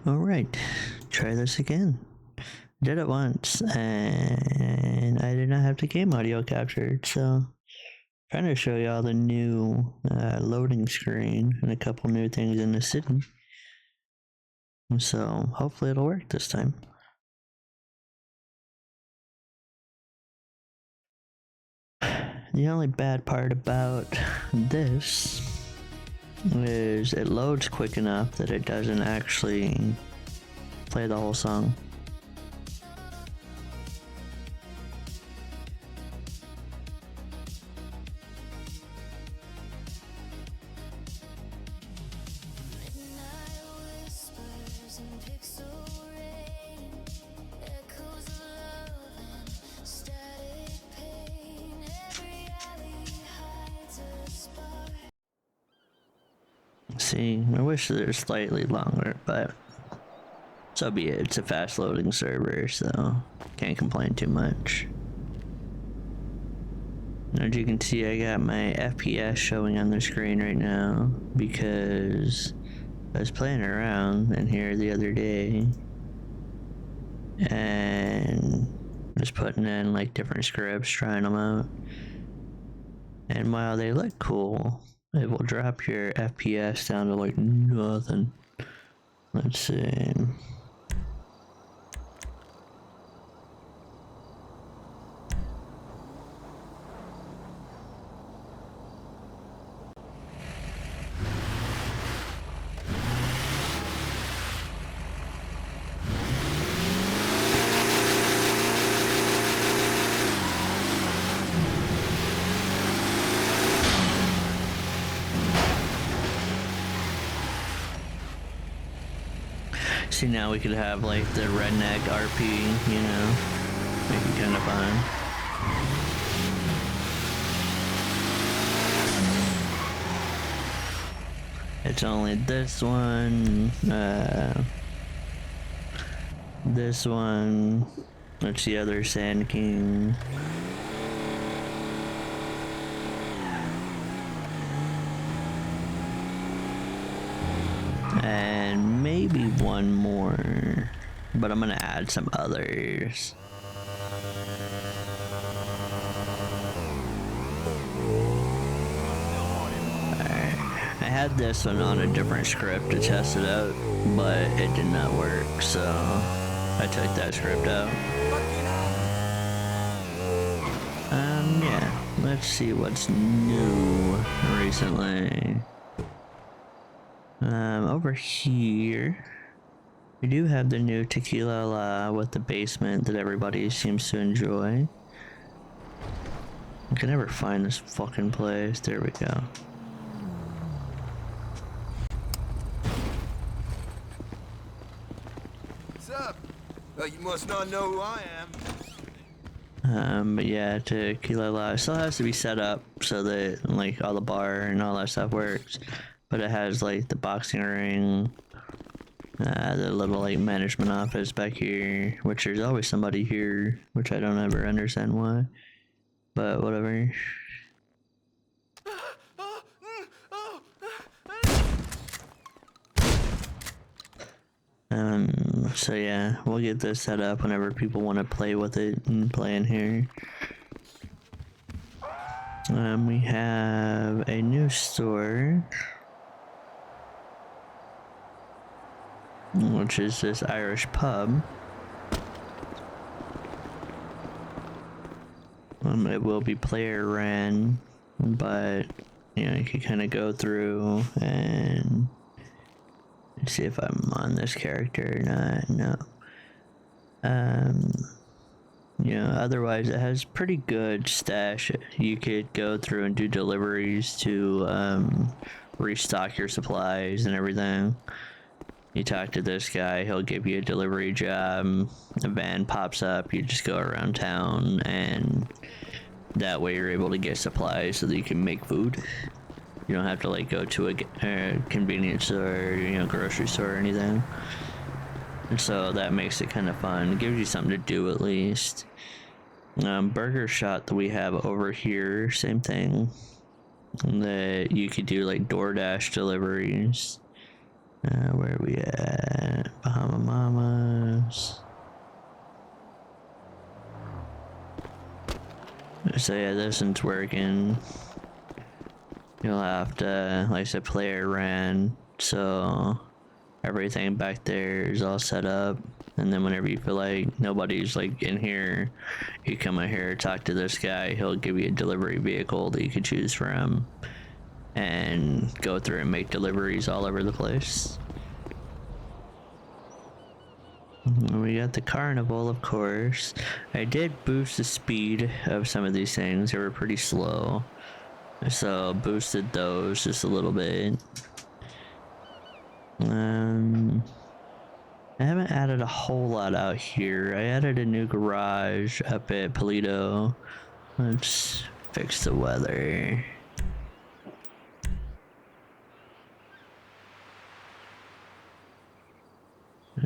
Alright, try this again. Did it once, and I did not have the game audio captured, so trying to show y'all the new loading screen and a couple new things in the city. So hopefully it'll work this time. The only bad part about this is it loads quick enough that it doesn't actually play the whole song. See, I wish they're slightly longer, but so be it. It's a fast loading server, so can't complain too much. As you can see, I got my FPS showing on the screen right now because I was playing around in here the other day and just putting in like different scripts, trying them out. And while they look cool, it will drop your FPS down to like nothing. Let's see. See, now we could have like the redneck RP, you know, make it kind of fun. It's only this one, that's the other Sand King. And maybe one more, but I'm gonna add some others. Alright, I had this one on a different script to test it out, but it did not work, so I took that script out. Yeah, let's see what's new recently. Over here, we do have the new Tequila La with the basement that everybody seems to enjoy. I can never find this fucking place. There we go. What's up? Well, you must not know who I am. But yeah, Tequila La still has to be set up so that like all the bar and all that stuff works. But it has like the boxing ring, the little like management office back here, which there's always somebody here, which I don't ever understand why, but whatever. So yeah, we'll get this set up whenever people want to play with it and play in here. We have a new store, which is this Irish pub. It will be player ran, but you know, you can kind of go through and see if I'm on this character or not. No. You know, otherwise it has pretty good stash. You could go through and do deliveries to restock your supplies and everything. You talk to this guy, he'll give you a delivery job, a van pops up, you just go around town, and that way you're able to get supplies so that you can make food. You don't have to like go to a convenience store, you know, grocery store or anything. And so that makes it kind of fun. It gives you something to do at least. Burger Shot that we have over here, same thing. That you could do like DoorDash deliveries. Where are we at? So yeah, this one's working. You'll have to, like I said, player ran, so everything back there is all set up. And then whenever you feel like nobody's like in here, you come out here, talk to this guy. He'll give you a delivery vehicle that you can choose from, and go through and make deliveries all over the place. We got the carnival, of course. I did boost the speed of some of these things. They were pretty slow, so boosted those just a little bit. I haven't added a whole lot out here. I added a new garage up at Polito. Let's fix the weather.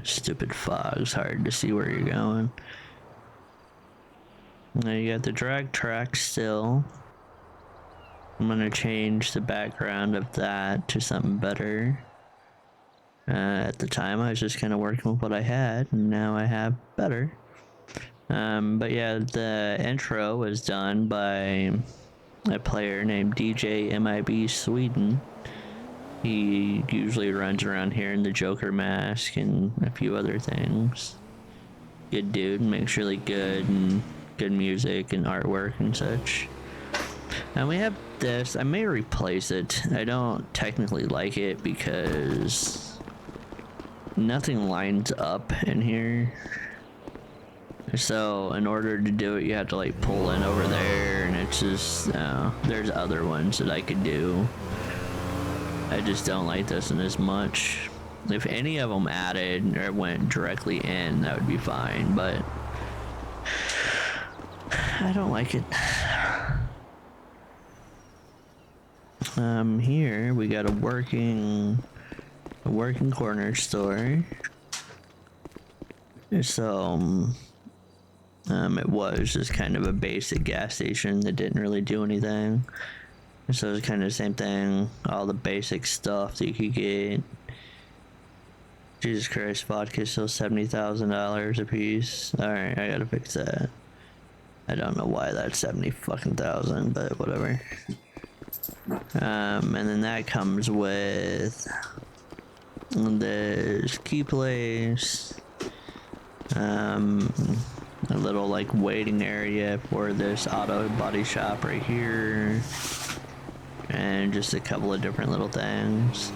Stupid fog's hard to see where you're going. Now you got the drag track still. I'm gonna change the background of that to something better. At the time I was just kind of working with what I had, and now I have better. But yeah, the intro was done by a player named DJ MIB Sweden. He usually runs around here in the Joker mask and a few other things. Good dude, makes really good music and artwork and such. And we have this. I may replace it. I don't technically like it because nothing lines up in here. So in order to do it, you have to like pull in over there, and it's just there's other ones that I could do. I just don't like this one as much. If any of them added or went directly in, that would be fine, but I don't like it. Here we got a working corner store. So it was just kind of a basic gas station that didn't really do anything. So it's kind of the same thing, all the basic stuff that you could get. Jesus Christ, vodka's still $70,000 a piece. Alright, I gotta fix that. I don't know why that's 70 fucking thousand, but whatever. And then that comes with this key place, a little like waiting area for this auto body shop right here, and just a couple of different little things.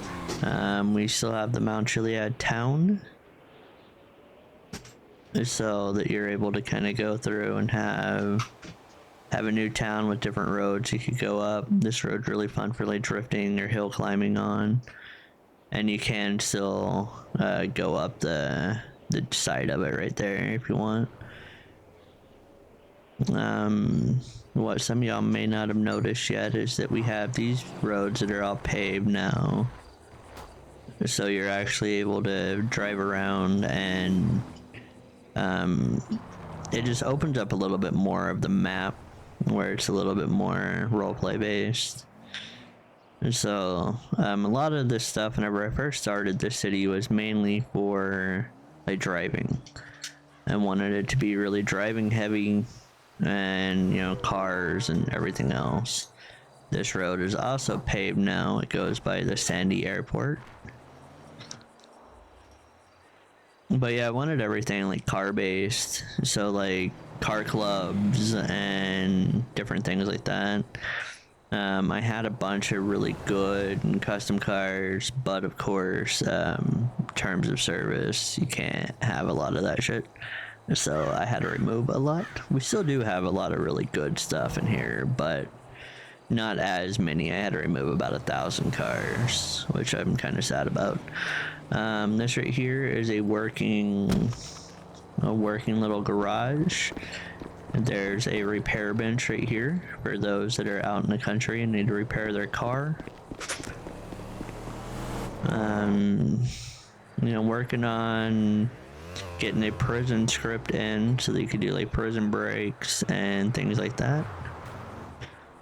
We still have the Mount Chiliad town, so that you're able to kind of go through and have a new town with different roads you could go up. This road's really fun for like drifting or hill climbing on, and you can still go up the side of it right there if you want. What some of y'all may not have noticed yet is that we have these roads that are all paved now, so you're actually able to drive around, and it just opens up a little bit more of the map where it's a little bit more roleplay based. And so a lot of this stuff whenever I first started this city was mainly for like driving. I wanted it to be really driving heavy, and you know, cars and everything else. This road is also paved now. It goes by the Sandy Airport. But yeah, I wanted everything like car based, so like car clubs and different things like that. I had a bunch of really good and custom cars, but of course, terms of service, you can't have a lot of that shit. So I had to remove a lot. We still do have a lot of really good stuff in here, but not as many. I had to remove about 1,000 cars, which I'm kind of sad about. This right here is a working little garage. There's a repair bench right here for those that are out in the country and need to repair their car. You know, working on getting a prison script in so that you could do like prison breaks and things like that.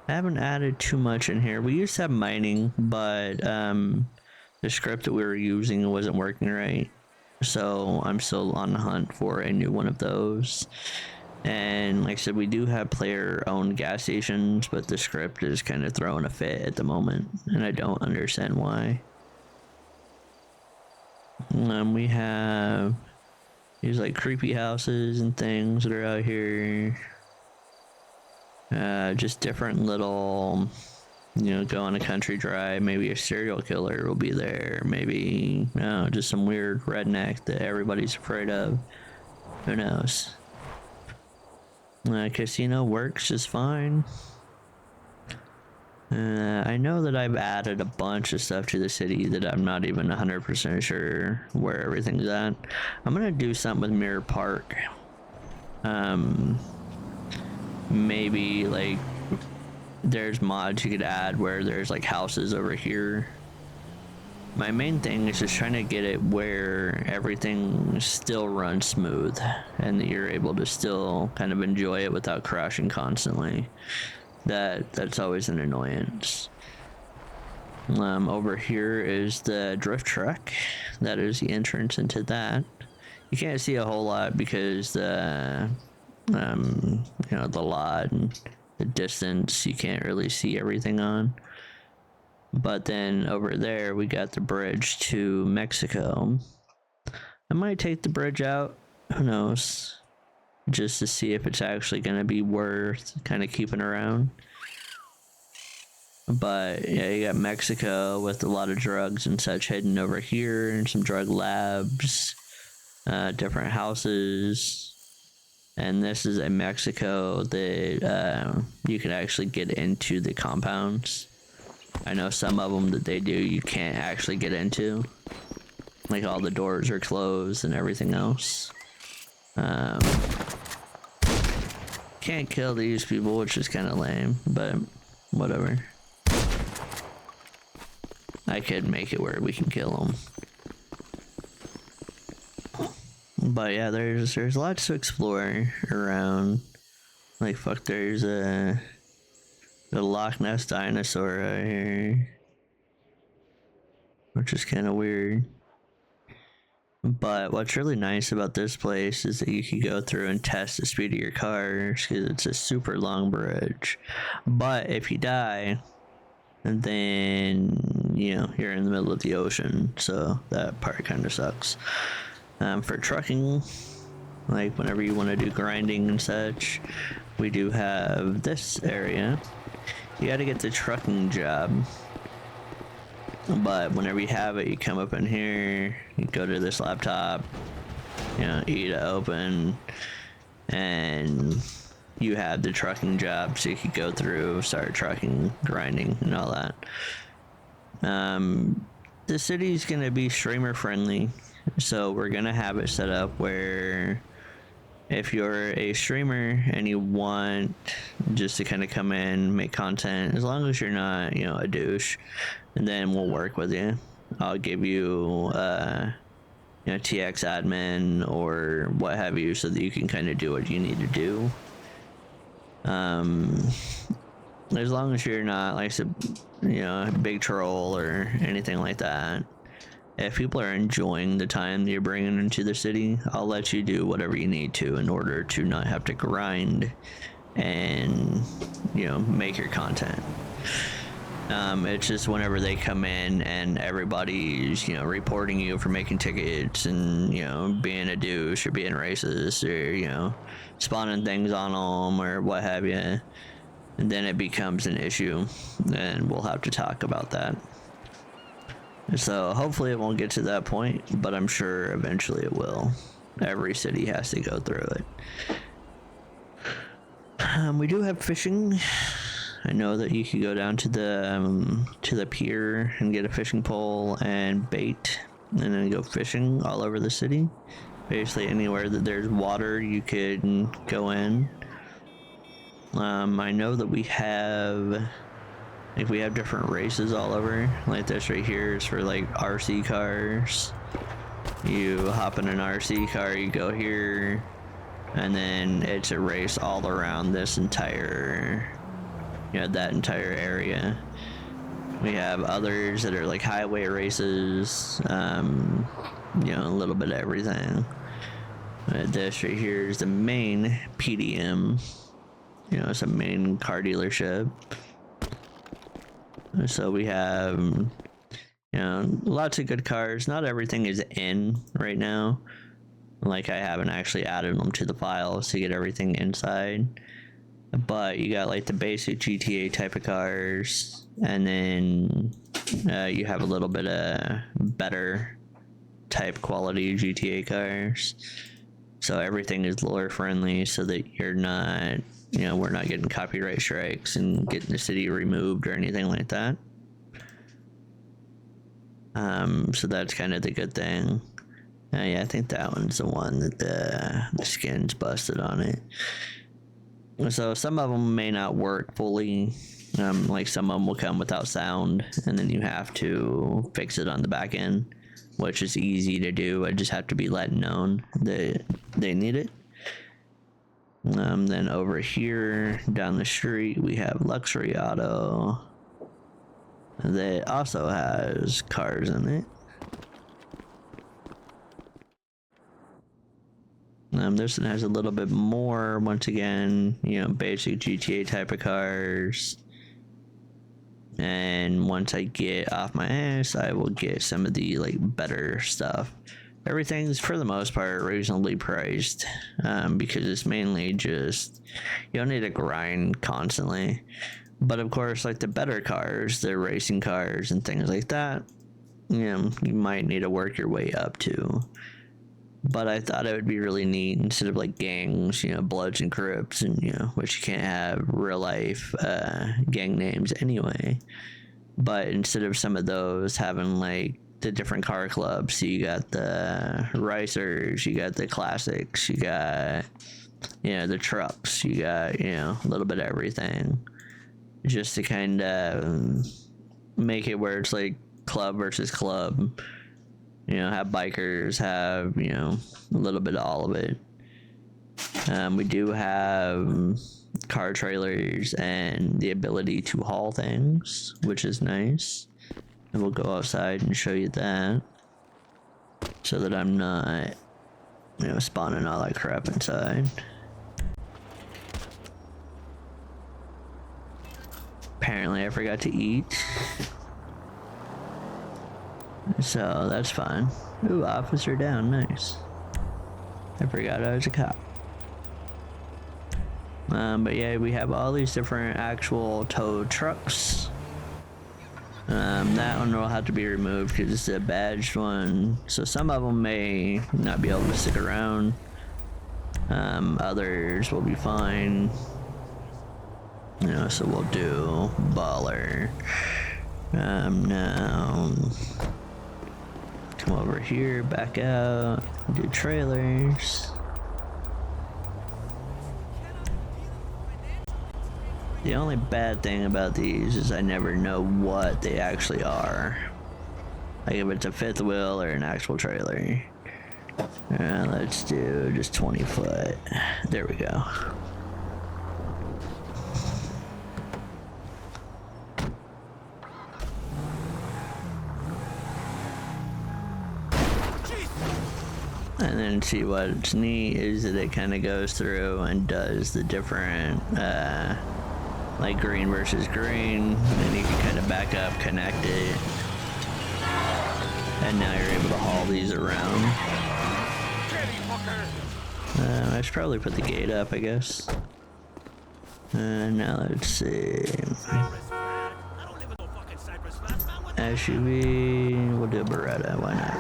I haven't added too much in here. We used to have mining, but the script that we were using wasn't working right. So I'm still on the hunt for a new one of those. And like I said, we do have player-owned gas stations, but the script is kind of throwing a fit at the moment, and I don't understand why. We have these like creepy houses and things that are out here. Just different little, go on a country drive. Maybe a serial killer will be there. Maybe, just some weird redneck that everybody's afraid of. Who knows? Casino works just fine. I know that I've added a bunch of stuff to the city that I'm not even 100% sure where everything's at. I'm gonna do something with Mirror Park. Maybe like there's mods you could add where there's like houses over here. My main thing is just trying to get it where everything still runs smooth and that you're able to still kind of enjoy it without crashing constantly. That's always an annoyance. Over here is the drift truck. That is the entrance into that. You can't see a whole lot because the lot and the distance, you can't really see everything on. But then over there, we got the bridge to Mexico. I might take the bridge out, who knows, just to see if it's actually going to be worth kind of keeping around. But yeah, you got Mexico with a lot of drugs and such hidden over here, and some drug labs, different houses. And this is a Mexico that you can actually get into the compounds. I know some of them that they do you can't actually get into. Like all the doors are closed and everything else. Can't kill these people, which is kind of lame, but whatever. I could make it where we can kill them. But yeah, there's lots to explore around. Like fuck, there's the Loch Ness dinosaur right here, which is kind of weird. But what's really nice about this place is that you can go through and test the speed of your cars because it's a super long bridge. But if you die, then you're in the middle of the ocean, so that part kind of sucks. For trucking, like whenever you want to do grinding and such, we do have this area. You got to get the trucking job, but whenever you have it, you come up in here, you go to this laptop, E to open, and you have the trucking job, so you could go through, start trucking, grinding, and all that. The city's gonna be streamer friendly, so we're gonna have it set up where if you're a streamer and you want just to kind of come in, make content, as long as you're not, a douche, and then we'll work with you. I'll give you, TX admin or what have you, so that you can kind of do what you need to do. As long as you're not, like I said, a big troll or anything like that. If people are enjoying the time that you're bringing into the city, I'll let you do whatever you need to in order to not have to grind and, make your content. It's just whenever they come in and everybody's, reporting you for making tickets and, being a douche or being racist or, spawning things on them or what have you, and then it becomes an issue and we'll have to talk about that. So hopefully it won't get to that point, but I'm sure eventually it will. Every city has to go through it. We do have fishing. I know that you could go down to the pier and get a fishing pole and bait, and then go fishing all over the city. Basically anywhere that there's water, you could go in. I know that we have different races all over. Like this right here is for like RC cars. You hop in an RC car, you go here, and then it's a race all around this entire, that entire area. We have others that are like highway races, a little bit of everything. This right here is the main PDM. You know, it's a main car dealership. So we have, you know, lots of good cars. Not everything is in right now. Like, I haven't actually added them to the files to get everything inside. But you got like the basic GTA type of cars, and then you have a little bit of better type quality GTA cars. So everything is lore friendly, so that you're not, you know, we're not getting copyright strikes and getting the city removed or anything like that. So that's kind of the good thing. Yeah, I think that one's the one that the skin's busted on it. So some of them may not work fully. Like some of them will come without sound, and then you have to fix it on the back end, which is easy to do. I just have to be let known that they need it. Then over here down the street we have Luxury Auto that also has cars in it. This one has a little bit more, once again, you know, basic GTA type of cars. And once I get off my ass, I will get some of the like better stuff. Everything's for the most part reasonably priced, because it's mainly just, you don't need to grind constantly. But of course, like the better cars, the racing cars and things like that, you know, you might need to work your way up to. But I thought it would be really neat, instead of like gangs, you know, Bloods and Crips, and, you know, which you can't have real life gang names anyway. But instead of some of those, having like the different car clubs. So you got the racers, you got the classics, you got, you know, the trucks, you got, you know, a little bit of everything. Just to kind of make it where it's like club versus club. You know, have bikers, have, you know, a little bit of all of it. We do have car trailers and the ability to haul things, which is nice. And we'll go outside and show you that, so that I'm not, you know, spawning all that crap inside. Apparently I forgot to eat, so that's fine. Ooh, officer down, nice. I forgot I was a cop. But yeah, we have all these different actual tow trucks. That one will have to be removed because it's a badged one, so some of them may not be able to stick around. Others will be fine. You know, so we'll do baller. Now come over here, back out, do trailers. The only bad thing about these is I never know what they actually are. Like if it's a fifth wheel or an actual trailer. Let's do just 20 foot. There we go. And then see what's neat is that it kind of goes through and does the different like green versus green, and then you can kind of back up, connect it, and now you're able to haul these around. I should probably put the gate up, I guess. Now let's see. SUV, we'll do a Beretta, why not?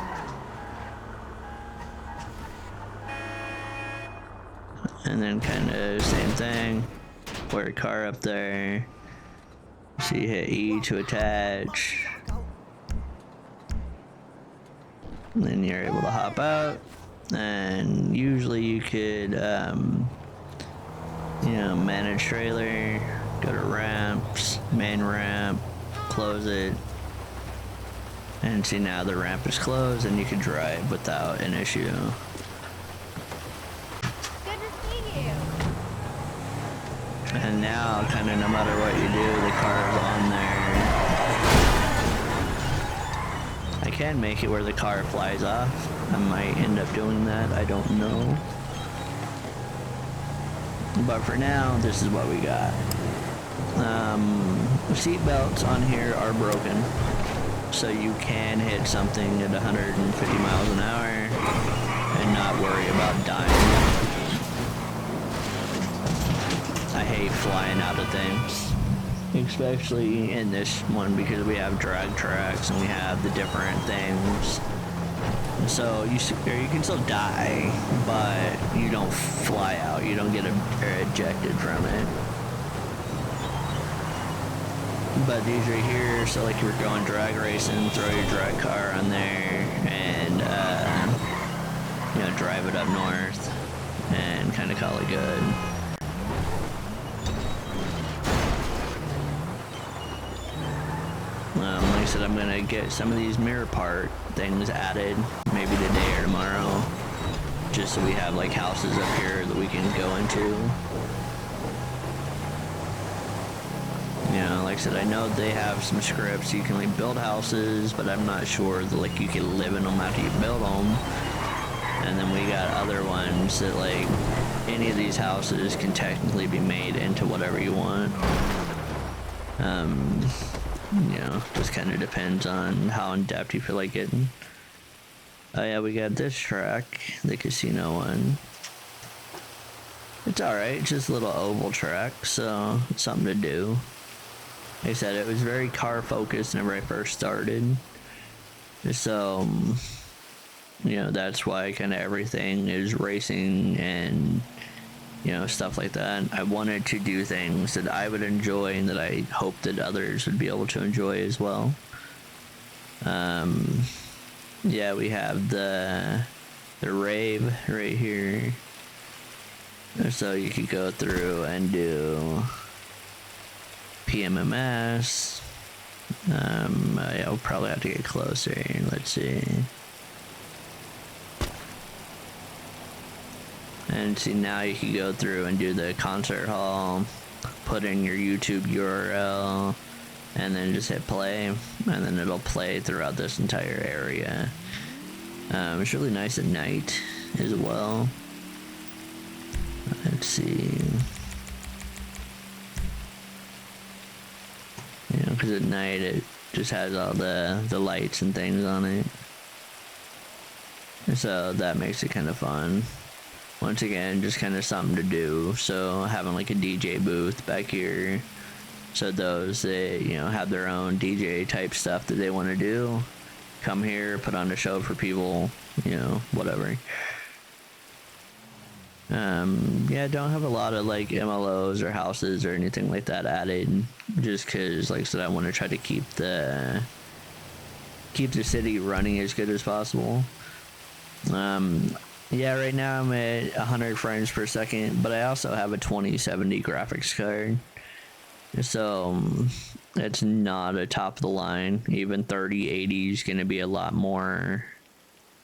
And then kind of same thing. Put your car up there. So you hit E to attach. And then you're able to hop out. And usually you could, you know, manage trailer, go to ramps, main ramp, close it. And see, now the ramp is closed and you can drive without an issue. And now, kind of no matter what you do, the car is on there. I can make it where the car flies off. I might end up doing that, I don't know. But for now, this is what we got. Seat belts on here are broken, so you can hit something at 150 miles an hour and not worry about dying. I hate flying out of things, especially in this one because we have drag tracks and we have the different things. So you can still die, but you don't fly out. You don't get ejected from it. But these right here, so like you're going drag racing, throw your drag car on there and you know, drive it up north and kind of call it good. Like I said, I'm gonna get some of these mirror part things added, maybe today or tomorrow, just so we have like houses up here that we can go into. You know, like I said, I know they have some scripts you can like build houses, but I'm not sure that like you can live in them after you build them. And then we got other ones that like any of these houses can technically be made into whatever you want. You know, just kind of depends on how in depth you feel like getting. Oh yeah, we got this track, the casino one. It's alright, just a little oval track, so it's something to do. Like I said, it was very car focused whenever I first started. So, you know, that's why kind of everything is racing and, you know, stuff like that. I wanted to do things that I would enjoy and that I hoped that others would be able to enjoy as well. Yeah, we have the rave right here. So you could go through and do PMMS. I'll probably have to get closer. Let's see. And see, now you can go through and do the concert hall, put in your YouTube URL, and then just hit play, and then it'll play throughout this entire area. It's really nice at night as well. Let's see. You know, because at night it just has all the lights and things on it. So that makes it kind of fun. Once again, just kind of something to do. So having like a DJ booth back here, so those that, you know, have their own DJ type stuff that they want to do, come here, put on a show for people, you know, whatever. Yeah, don't have a lot of like MLOs or houses or anything like that added, just because, like I said, I want to try to keep the city running as good as possible. Yeah, right now I'm at 100 frames per second, but I also have a 2070 graphics card. So it's not a top of the line. Even 3080 is going to be a lot more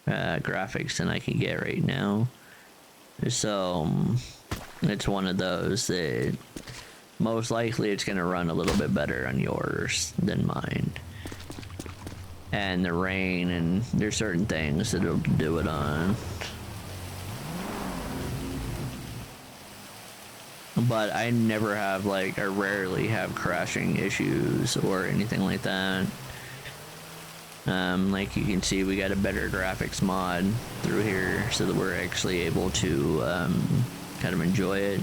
graphics than I can get right now. So it's one of those that most likely it's going to run a little bit better on yours than mine. And the rain, and there's certain things that it'll do it on. But I never have, like, I rarely have crashing issues or anything like that. Like you can see, we got a better graphics mod through here so that we're actually able to kind of enjoy it.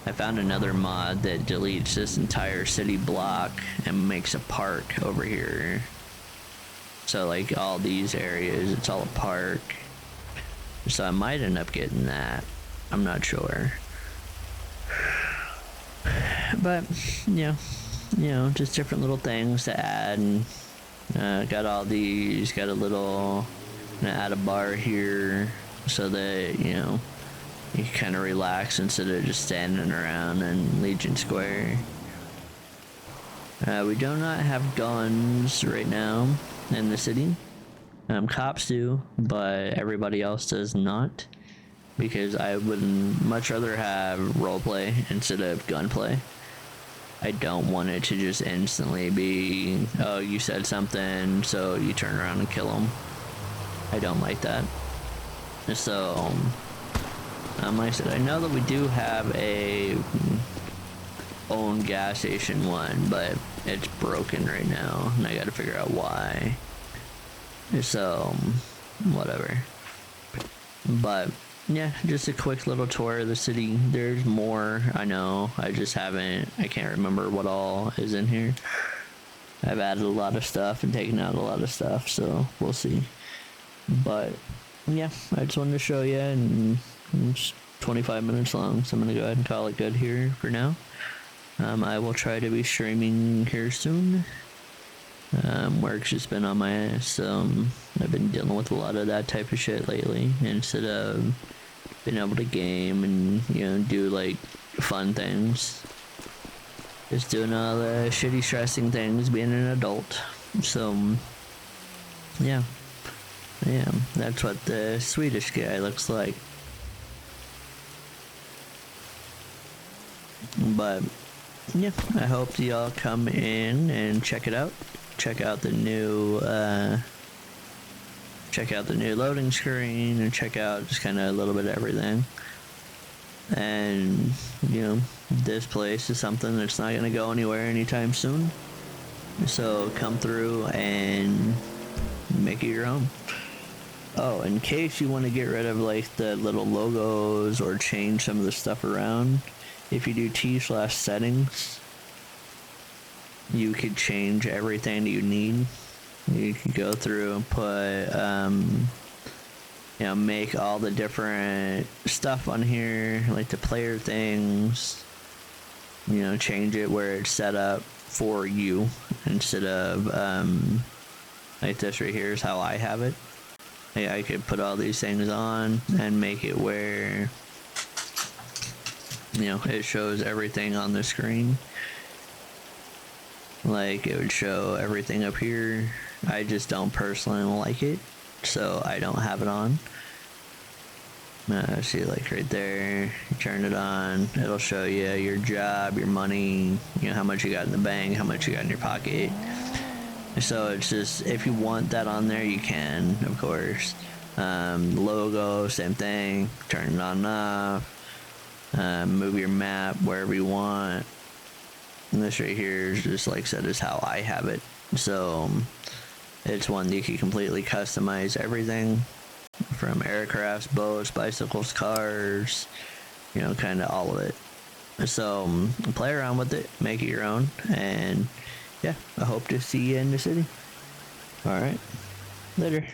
I found another mod that deletes this entire city block and makes a park over here. So like all these areas, it's all a park. So I might end up getting that. I'm not sure. But, you know, just different little things to add. And got all these, got a little, gonna add a bar here so that, you know, you can kind of relax instead of just standing around in Legion Square. We do not have guns right now in the city. Cops do, but everybody else does not, because I would much rather have roleplay instead of gunplay. I don't want it to just instantly be, oh, you said something, so you turn around and kill them. I don't like that. So, Like I said, I know that we do have a own gas station one, but it's broken right now, and I gotta figure out why. So, whatever. But yeah, just a quick little tour of the city. There's more, I know. I can't remember what all is in here. I've added a lot of stuff and taken out a lot of stuff, so we'll see. But yeah, I just wanted to show you, and it's 25 minutes long, so I'm gonna go ahead and call it good here for now. I will try to be streaming here soon. Work's just been on my ass, so I've been dealing with a lot of that type of shit lately, instead of being able to game and, you know, do like fun things. Just doing all the shitty stressing things, being an adult. So yeah, that's what the Swedish guy looks like. But yeah, I hope y'all come in and check it out. Check out the new loading screen, and check out just kind of a little bit of everything. And you know, this place is something that's not gonna go anywhere anytime soon. So come through and make it your own. Oh, in case you want to get rid of like the little logos or change some of the stuff around, if you do T/settings, you could change everything that you need. You could go through and put, you know, make all the different stuff on here, like the player things, you know, change it where it's set up for you, instead of, like this right here is how I have it. I could put all these things on and make it where, you know, it shows everything on the screen. Like, it would show everything up here. I just don't personally like it, so I don't have it on. See, like right there, you turn it on, it'll show you your job, your money, you know, how much you got in the bank, how much you got in your pocket. So it's just, if you want that on there, you can, of course. Logo, same thing, turn it on and off. Move your map wherever you want. And this right here is just, like I said, is how I have it. So it's one that you can completely customize everything, from aircrafts, boats, bicycles, cars, you know, kind of all of it. So play around with it, make it your own, and yeah, I hope to see you in the city. All right, later.